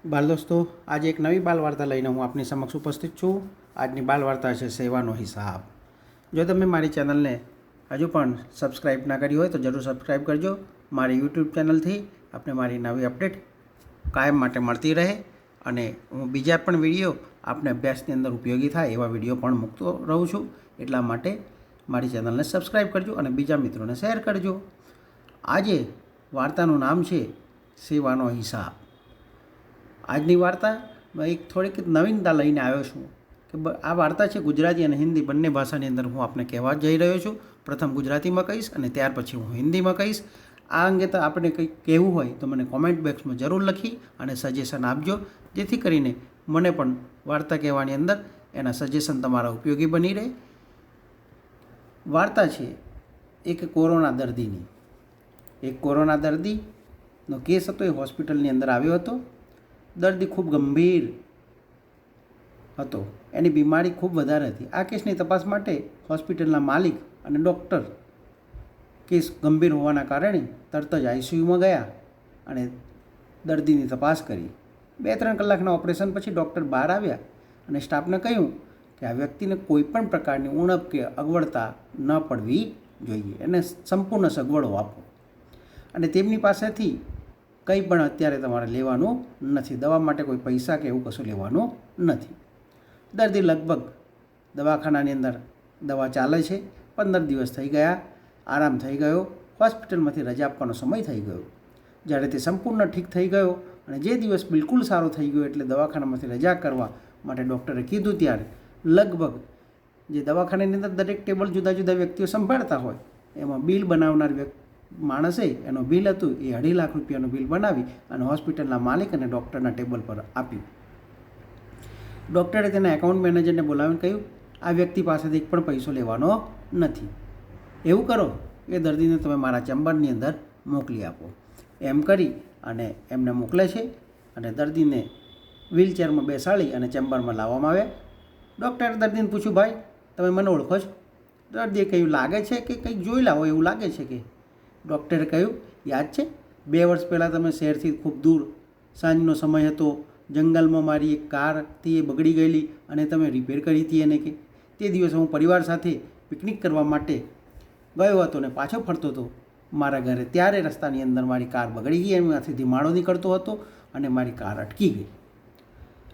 બાલ દોસ્તો, આજે એક નવી બાલ વાર્તા લઈને હું આપની સમક્ષ ઉપસ્થિત છું. આજની બાલ વાર્તા છે સેવાનો હિસાબ. જો તમે મારી ચેનલને હજુ પણ સબસ્ક્રાઈબ ના કરી હોય તો જરૂર સબસ્ક્રાઈબ કરજો. મારી યુટ્યુબ ચેનલથી આપને મારી નવી અપડેટ કાયમ માટે મળતી રહે અને હું બીજા પણ વિડીયો આપને અભ્યાસની અંદર ઉપયોગી થાય એવા વિડીયો પણ મૂકતો રહું છું. એટલા માટે મારી ચેનલને સબસ્ક્રાઈબ કરજો અને બીજા મિત્રોને શેર કરજો. આજે વાર્તાનું નામ છે સેવાનો હિસાબ. આજની વાર્તા એક થોડીક નવીનતા લઈને આવ્યો છું કે આ વાર્તા છે ગુજરાતી અને હિન્દી બંને ભાષાની અંદર હું આપને કહેવા જઈ રહ્યો છું. પ્રથમ ગુજરાતીમાં કહીશ અને ત્યાર પછી હું હિન્દીમાં કહીશ. આ અંગે તો આપણે કંઈક કહેવું હોય તો મને કોમેન્ટ બોક્સમાં જરૂર લખી અને સજેશન આપજો, જેથી કરીને મને પણ વાર્તા કહેવાની અંદર એના સજેશન તમારા ઉપયોગી બની રહે. વાર્તા છે એક કોરોના દર્દીની. એક કોરોના દર્દીનો કેસ હતો. એ હોસ્પિટલની અંદર આવ્યો હતો. દર્દી ખૂબ ગંભીર હતો. એની બીમારી ખૂબ વધારે હતી. આ કેસની તપાસ માટે હોસ્પિટલના માલિક અને ડૉક્ટર કેસ ગંભીર હોવાના કારણે તરત જ આઈસીયુમાં ગયા અને દર્દીની તપાસ કરી. 2-3 કલાકના ઓપરેશન પછી ડૉક્ટર બહાર આવ્યા અને સ્ટાફને કહ્યું કે આ વ્યક્તિને કોઈ પણ પ્રકારની ઉણપ કે અગવડતા ન પડવી જોઈએ. એને સંપૂર્ણ સગવડો આપો અને તેમની પાસેથી કંઈ પણ અત્યારે તમારે લેવાનું નથી. દવા માટે કોઈ પૈસા કે એવું કશું લેવાનું નથી. દર્દી લગભગ દવાખાનાની અંદર દવા ચાલે છે. 15 દિવસ થઈ ગયા. આરામ થઈ ગયો. હોસ્પિટલમાંથી રજા આપવાનો સમય થઈ ગયો. જ્યારે તે સંપૂર્ણ ઠીક થઈ ગયો અને જે દિવસ બિલકુલ સારો થઈ ગયો એટલે દવાખાનામાંથી રજા કરવા માટે ડૉક્ટરે કીધું, ત્યારે લગભગ જે દવાખાનાની અંદર દરેક ટેબલ જુદા જુદા વ્યક્તિઓ સંભાળતા હોય એમાં બિલ બનાવનાર માણસે એનું બિલ હતું એ 2.5 લાખ રૂપિયાનું બિલ બનાવી અને હોસ્પિટલના માલિક અને ડૉક્ટરના ટેબલ પર આપ્યું. ડૉક્ટરે તેના એકાઉન્ટ મેનેજરને બોલાવીને કહ્યું, આ વ્યક્તિ પાસેથી એક પણ પૈસો લેવાનો નથી. એવું કરો, એ દર્દીને તમે મારા ચેમ્બરની અંદર મોકલી આપો. એમ કરી અને એમને મોકલે છે અને દર્દીને વ્હીલચેરમાં બેસાડી અને ચેમ્બરમાં લાવવામાં આવ્યા. ડૉક્ટરે દર્દીને પૂછ્યું, ભાઈ તમે મને ઓળખો છો? દર્દીએ કહ્યું, લાગે છે કે કંઈક જોઈ લાવો એવું લાગે છે કે. ડૉક્ટરે કહ્યું, યાદ છે 2 વર્ષ પહેલાં તમે શહેરથી ખૂબ દૂર, સાંજનો સમય હતો, જંગલમાં મારી એક કાર હતી એ બગડી ગયેલી અને તમે રિપેર કરી હતી એને. કે તે દિવસે હું પરિવાર સાથે પિકનિક કરવા માટે ગયો હતો ને પાછો ફરતો હતો મારા ઘરે. ત્યારે રસ્તાની અંદર મારી કાર બગડી ગઈ. એમાંથી ધીમાડો નીકળતો હતો અને મારી કાર અટકી ગઈ.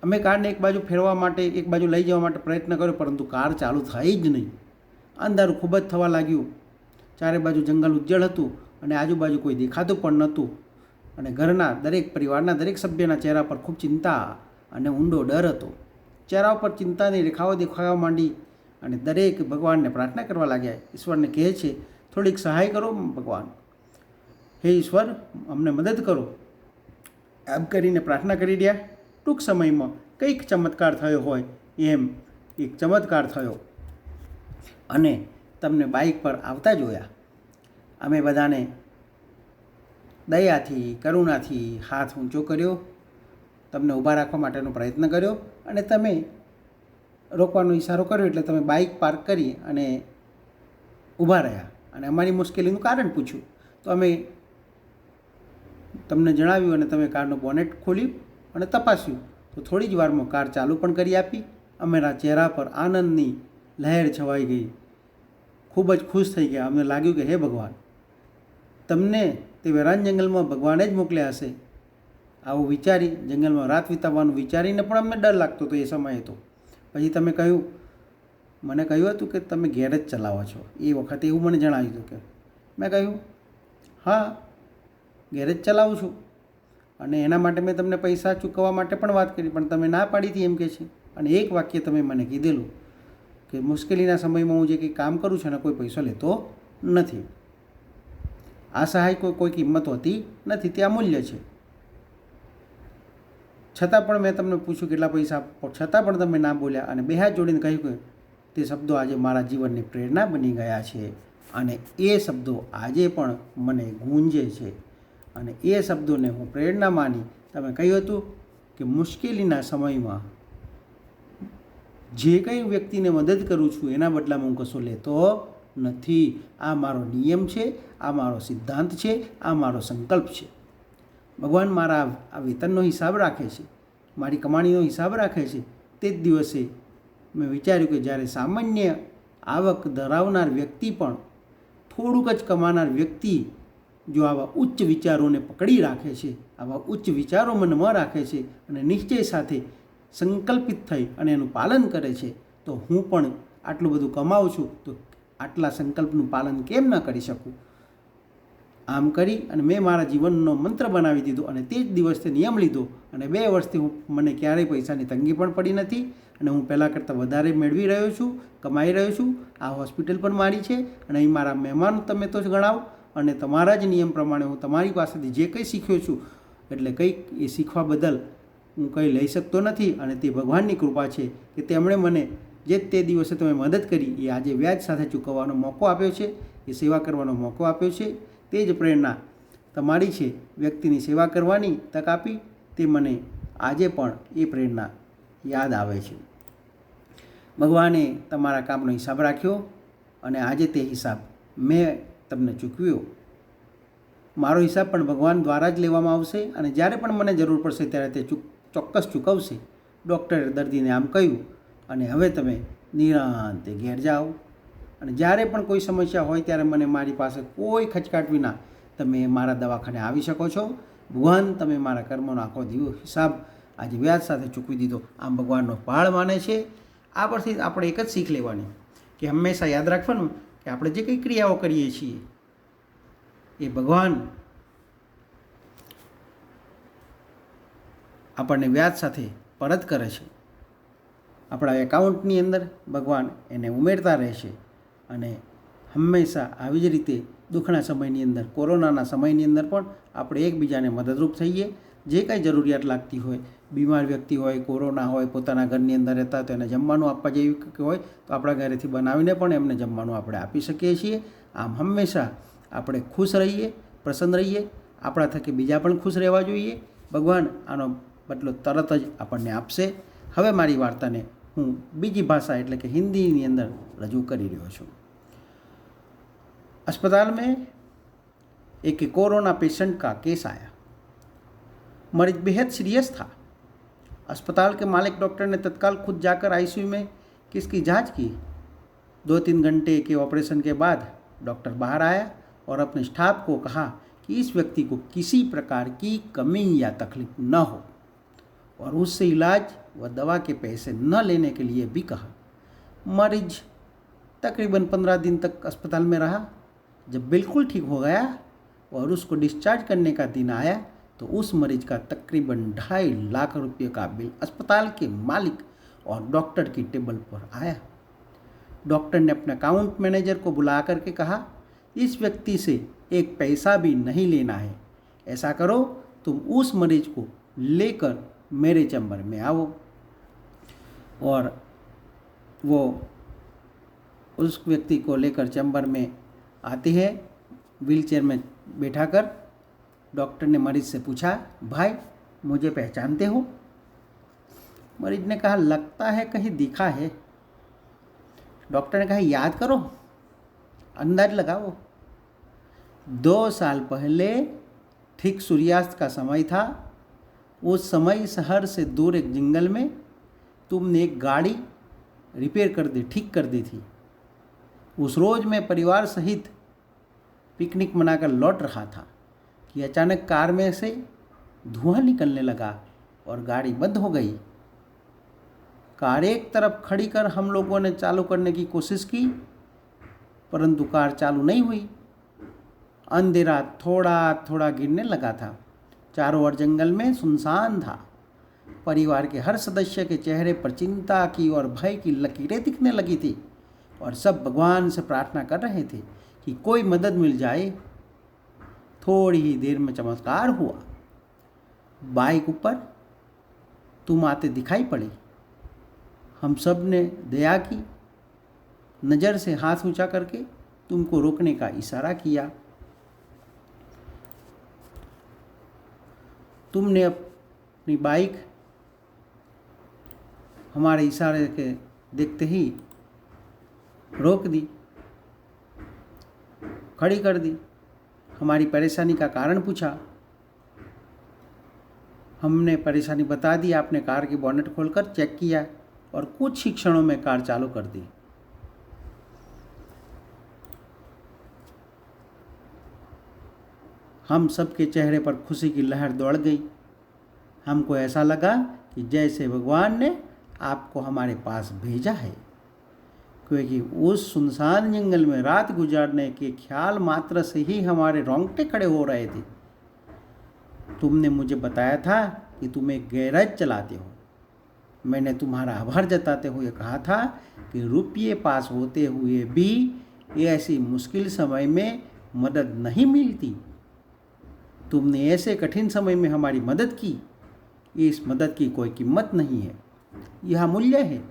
અમે કારને એક બાજુ ફેરવા માટે, એક બાજુ લઈ જવા માટે પ્રયત્ન કર્યો, પરંતુ કાર ચાલુ થઈ જ નહીં. અંધારું ખૂબ જ થવા લાગ્યું. ચારે બાજુ જંગલ ઉજ્જળ હતું અને આજુબાજુ કોઈ દેખાતું પણ નહોતું. અને ઘરના પરિવારના દરેક સભ્યના ચહેરા પર ખૂબ ચિંતા અને ઊંડો ડર હતો. ચહેરા પર ચિંતાની રેખાઓ દેખાવા માંડી અને દરેક ભગવાનને પ્રાર્થના કરવા લાગ્યા. ઈશ્વરને કહે છે, થોડીક સહાય કરો ભગવાન, હે ઈશ્વર અમને મદદ કરો. એમ કરીને પ્રાર્થના કરી રહ્યા. ટૂંક સમયમાં કંઈક ચમત્કાર થયો હોય એમ એક ચમત્કાર થયો અને તમને બાઇક પર આવતા જોયા. અમે બધાને દયાથી, કરુણાથી હાથ ઊંચો કર્યો, તમને ઊભા રાખવા માટેનો પ્રયત્ન કર્યો અને તમે રોકવાનો ઈશારો કર્યો એટલે તમે બાઇક પાર્ક કરી અને ઊભા રહ્યા અને અમારી મુશ્કેલીનું કારણ પૂછ્યું. તો અમે તમને જણાવ્યું અને તમે કારનું બોનેટ ખોલ્યું અને તપાસ્યું. તો થોડી જ વારમાં કાર ચાલુ પણ કરી આપી. અમારા ચહેરા પર આનંદની લહેર છવાઈ ગઈ. ખૂબ જ ખુશ થઈ ગયા. અમને લાગ્યું કે હે ભગવાન, તમને તે વેરાન જંગલમાં ભગવાને જ મોકલ્યા હશે. આવું વિચારી, જંગલમાં રાત વિતાવવાનું વિચારીને પણ અમને ડર લાગતો હતો એ સમયે. તો પછી તમે કહ્યું, મને કહ્યું હતું કે તમે ઘેર જ ચલાવો છો. એ વખતે એવું મને જણાવ્યું હતું. કે મેં કહ્યું, હા ઘેર જ ચલાવું છું અને એના માટે મેં તમને પૈસા ચૂકવવા માટે પણ વાત કરી, પણ તમે ના પાડી હતી એમ કે છે. અને એક વાક્ય તમે મને કીધેલું કે મુશ્કેલીના સમયમાં હું જે કંઈ કામ કરું છું એને કોઈ પૈસો લેતો નથી. આ સહાય કોઈ કિંમત હોતી નથી, તે અમૂલ્ય છે. છતાં પણ મેં તમને પૂછ્યું કેટલા પૈસા આપો, છતાં પણ તમે ના બોલ્યા અને 2 હાથ જોડીને કહ્યું કે તે શબ્દો આજે મારા જીવનની પ્રેરણા બની ગયા છે અને એ શબ્દો આજે પણ મને ગૂંજે છે અને એ શબ્દોને હું પ્રેરણા માની. તમે કહ્યું હતું કે મુશ્કેલીના સમયમાં જે કંઈ વ્યક્તિને મદદ કરું છું એના બદલામાં હું કશું લેતો નથી. આ મારો નિયમ છે, આ મારો સિદ્ધાંત છે, આ મારો સંકલ્પ છે. ભગવાન મારા આ વેતનનો હિસાબ રાખે છે મારી કમાણીનો હિસાબ રાખે છે, તે જ દિવસે મેં વિચાર્યું કે જ્યારે સામાન્ય આવક ધરાવનાર વ્યક્તિ પણ થોડુંક જ કમાનાર વ્યક્તિ જો આવા ઉચ્ચ વિચારોને પકડી રાખે છે, આવા ઉચ્ચ વિચારો મનમાં રાખે છે અને નિશ્ચય સાથે સંકલ્પિત થઈ અને એનું પાલન કરે છે, તો હું પણ આટલું બધું કમાઉં છું તો આટલા સંકલ્પનું પાલન કેમ ન કરી શકું. આમ કરી અને મેં મારા જીવનનો મંત્ર બનાવી દીધો અને તે જ દિવસથી નિયમ લીધો અને 2 વર્ષથી મને ક્યારેય પૈસાની તંગી પણ પડી નથી અને હું પહેલાં કરતાં વધારે મેળવી રહ્યો છું, કમાઈ રહ્યો છું. આ હોસ્પિટલ પણ મારી છે અને અહીં મારા મહેમાન તમે તો ગણાવો અને તમારા જ નિયમ પ્રમાણે હું તમારી પાસેથી જે કંઈ શીખ્યો છું એટલે કંઈક એ શીખવા બદલ હું કંઈ લઈ શકતો નથી અને તે ભગવાનની કૃપા છે કે તેમણે મને જે તે દિવસે તમે મદદ કરી એ આજે વ્યાજ સાથે ચૂકવવાનો મોકો આપ્યો છે, એ સેવા કરવાનો મોકો આપ્યો છે. તે જ પ્રેરણા તમારી છે, વ્યક્તિની સેવા કરવાની તક આપી તે મને આજે પણ એ પ્રેરણા યાદ આવે છે. ભગવાને તમારા કામનો હિસાબ રાખ્યો અને આજે તે હિસાબ મેં તમને ચૂકવ્યો. મારો હિસાબ પણ ભગવાન દ્વારા જ લેવામાં આવશે અને જ્યારે પણ મને જરૂર પડશે ત્યારે તે ચોક્કસ ચૂકવશે. ડૉક્ટરે દર્દીને આમ કહ્યું અને હવે તમે નિરાંતે ઘેર જાઓ અને જ્યારે પણ કોઈ સમસ્યા હોય ત્યારે મને મારી પાસે કોઈ ખચકાટ વિના તમે મારા દવાખાને આવી શકો છો. ભગવાન તમે મારા કર્મોનો આખો હિસાબ આજે વ્યાજ સાથે ચૂકવી દીધો. આમ ભગવાનનો પાળ માને છે. આ પરથી આપણે એક જ શીખ લેવાની કે હંમેશા યાદ રાખવાનું કે આપણે જે કંઈ ક્રિયાઓ કરીએ છીએ એ ભગવાન આપણને વ્યાજ સાથે પરત કરે છે. આપણા એકાઉન્ટની અંદર ભગવાન એને ઉમેરતા રહેશે અને હંમેશા આવી જ રીતે દુઃખના સમયની અંદર, કોરોનાના સમયની અંદર પણ આપણે એકબીજાને મદદરૂપ થઈએ. જે કાંઈ જરૂરિયાત લાગતી હોય, બીમાર વ્યક્તિ હોય, કોરોના હોય, પોતાના ઘરની અંદર રહેતા હોય તો એને જમવાનું આપવા જેવી હોય તો આપણા ઘરેથી બનાવીને પણ એમને જમવાનું આપણે આપી શકીએ છીએ. આમ હંમેશા આપણે ખુશ રહીએ, પ્રસન્ન રહીએ. આપણા થકી બીજા પણ ખુશ રહેવા જોઈએ. ભગવાન આનો બદલો તરત જ આપણને આપશે. હવે મારી વાર્તાને હું બીજી ભાષા એટલે કે हिंदी अंदर रजू करी रह्यो छूँ. अस्पताल में एक कोरोना पेशेंट का केस आया. मरीज बेहद सीरियस था. अस्पताल के मालिक डॉक्टर ने तत्काल खुद जाकर आईसीयू में किसकी जांच की. 2-3 घंटे के ऑपरेशन के बाद डॉक्टर बाहर आया और अपने स्टाफ को कहा कि इस व्यक्ति को किसी प्रकार की कमी या तकलीफ न हो और उससे इलाज व दवा के पैसे न लेने के लिए भी कहा. मरीज तकरीबन 15 दिन तक अस्पताल में रहा. जब बिल्कुल ठीक हो गया और उसको डिस्चार्ज करने का दिन आया तो उस मरीज का तकरीबन 2.5 लाख रुपये का बिल अस्पताल के मालिक और डॉक्टर की टेबल पर आया. डॉक्टर ने अपने अकाउंट मैनेजर को बुला करके कहा, इस व्यक्ति से एक पैसा भी नहीं लेना है. ऐसा करो, तुम उस मरीज को लेकर मेरे चैम्बर में आओ. और वो उस व्यक्ति को लेकर चैम्बर में आती है. व्हीलचेयर में बैठाकर डॉक्टर ने मरीज से पूछा, भाई मुझे पहचानते हो? मरीज ने कहा, लगता है कहीं दिखा है. डॉक्टर ने कहा, याद करो, अंदाज लगाओ. 2 साल पहले ठीक सूर्यास्त का समय था. उस समय शहर से दूर एक जंगल में तुमने एक गाड़ी ठीक कर दी थी. उस रोज़ मैं परिवार सहित पिकनिक मनाकर लौट रहा था कि अचानक कार में से धुआं निकलने लगा और गाड़ी बंद हो गई. कार एक तरफ खड़ी कर हम लोगों ने चालू करने की कोशिश की परंतु कार चालू नहीं हुई. अंधेरा थोड़ा थोड़ा गिरने लगा था. चारों ओर जंगल में सुनसान था. परिवार के हर सदस्य के चेहरे पर चिंता की और भय की लकीरें दिखने लगी थी और सब भगवान से प्रार्थना कर रहे थे कि कोई मदद मिल जाए. थोड़ी ही देर में चमत्कार हुआ. बाइक ऊपर तुम आते दिखाई पड़ी. हम सब ने दया की, नज़र से हाथ ऊंचा करके तुमको रोकने का इशारा किया. तुमने अपनी बाइक हमारे इशारे के देखते ही रोक दी, खड़ी कर दी. हमारी परेशानी का कारण पूछा. हमने परेशानी बता दी, आपने कार की बोनेट खोलकर चेक किया और कुछ ही क्षणों में कार चालू कर दी। हम सबके चेहरे पर खुशी की लहर दौड़ गई। हमको ऐसा लगा कि जैसे भगवान ने आपको हमारे पास भेजा है, क्योंकि उस सुनसान जंगल में रात गुजारने के ख्याल मात्र से ही हमारे रोंगटे खड़े हो रहे थे। तुमने मुझे बताया था कि तुम एक गैरेज चलाते हो। मैंने तुम्हारा आभार जताते हुए कहा था कि रुपये पास होते हुए भी ऐसी मुश्किल समय में मदद नहीं मिलती। तुमने ऐसे कठिन समय में हमारी मदद की। इस मदद की कोई कीमत नहीं है, यह मूल्य है।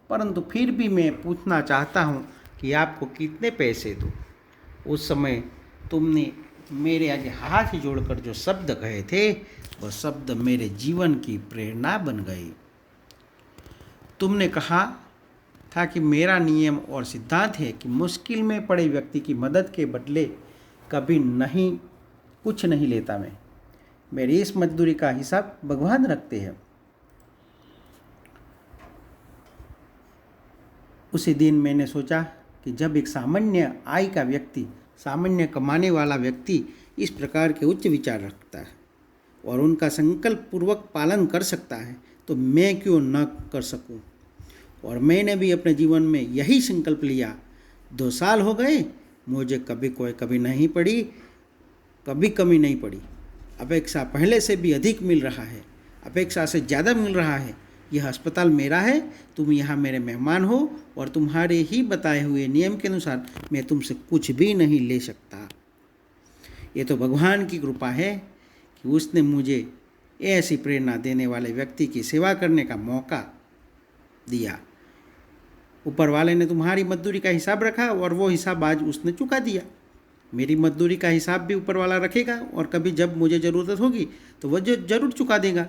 परंतु फिर भी मैं पूछना चाहता हूँ कि आपको कितने पैसे दूँ। उस समय तुमने मेरे आगे हाथ जोड़कर जो शब्द कहे थे, वह शब्द मेरे जीवन की प्रेरणा बन गए। तुमने कहा था कि मेरा नियम और सिद्धांत है कि मुश्किल में पड़े व्यक्ति की मदद के बदले कभी कुछ नहीं लेता। मेरी इस मजदूरी का हिसाब भगवान रखते हैं। उसी दिन मैंने सोचा कि जब एक सामान्य आय का व्यक्ति, सामान्य कमाने वाला व्यक्ति इस प्रकार के उच्च विचार रखता है और उनका संकल्प पूर्वक पालन कर सकता है, तो मैं क्यों न कर सकूं। और मैंने भी अपने जीवन में यही संकल्प लिया। 2 साल हो गए, मुझे कभी कमी नहीं पड़ी। अपेक्षा पहले से भी अधिक मिल रहा है, अपेक्षा से ज़्यादा मिल रहा है। यह अस्पताल मेरा है, तुम यहाँ मेरे मेहमान हो और तुम्हारे ही बताए हुए नियम के अनुसार मैं तुमसे कुछ भी नहीं ले सकता। ये तो भगवान की कृपा है कि उसने मुझे ऐसी प्रेरणा देने वाले व्यक्ति की सेवा करने का मौका दिया। ऊपर वाले ने तुम्हारी मजदूरी का हिसाब रखा और वो हिसाब आज उसने चुका दिया। मेरी मजदूरी का हिसाब भी ऊपर वाला रखेगा और कभी जब मुझे ज़रूरत होगी तो वह जरूर चुका देगा।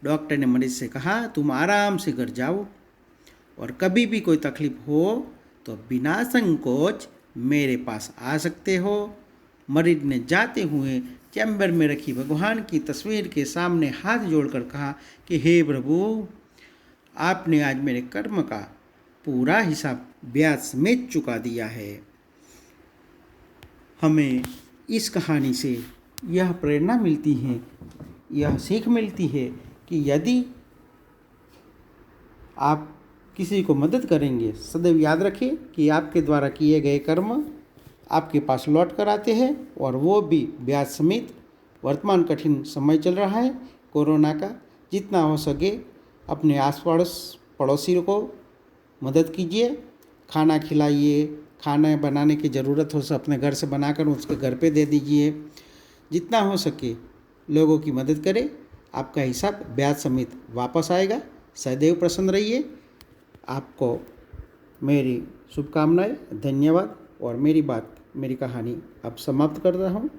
डॉक्टर ने मरीज से कहा, तुम आराम से घर जाओ और कभी भी कोई तकलीफ हो तो बिना संकोच मेरे पास आ सकते हो। मरीज ने जाते हुए चैम्बर में रखी भगवान की तस्वीर के सामने हाथ जोड़कर कहा कि हे प्रभु, आपने आज मेरे कर्म का पूरा हिसाब ब्याज समेत चुका दिया है। हमें इस कहानी से यह प्रेरणा मिलती है, यह सीख मिलती है कि यदि आप किसी को मदद करेंगे, सदैव याद रखें कि आपके द्वारा किए गए कर्म आपके पास लौट कर आते हैं, और वो भी ब्याज समेत। वर्तमान कठिन समय चल रहा है कोरोना का, जितना हो सके अपने आस पड़ोसी को मदद कीजिए, खाना खिलाइए, खाना बनाने की ज़रूरत हो तो अपने घर से बनाकर उसके घर पे दे दीजिए। जितना हो सके लोगों की मदद करें, आपका हिसाब ब्याज समेत वापस आएगा। सदैव प्रसन्न रहिए। आपको मेरी शुभकामनाएं, धन्यवाद। और मेरी कहानी अब समाप्त कर रहा हूँ।